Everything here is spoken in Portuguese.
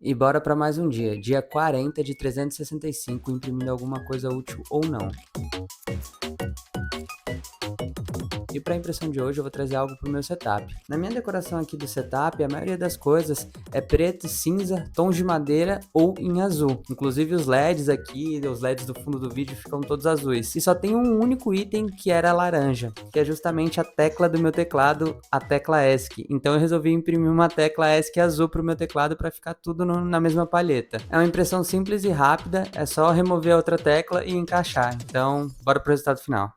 E bora para mais um dia, dia 40 de 365, imprimindo alguma coisa útil ou não. E para a impressão de hoje eu vou trazer algo para o meu setup. Na minha decoração aqui do setup, a maioria das coisas é preto, cinza, tons de madeira ou em azul. Inclusive os LEDs aqui, os LEDs do fundo do vídeo ficam todos azuis. E só tem um único item que era laranja, que é justamente a tecla do meu teclado, a tecla ESC. Então eu resolvi imprimir uma tecla ESC azul para o meu teclado para ficar tudo na mesma palheta. É uma impressão simples e rápida, é só remover a outra tecla e encaixar. Então, bora pro resultado final.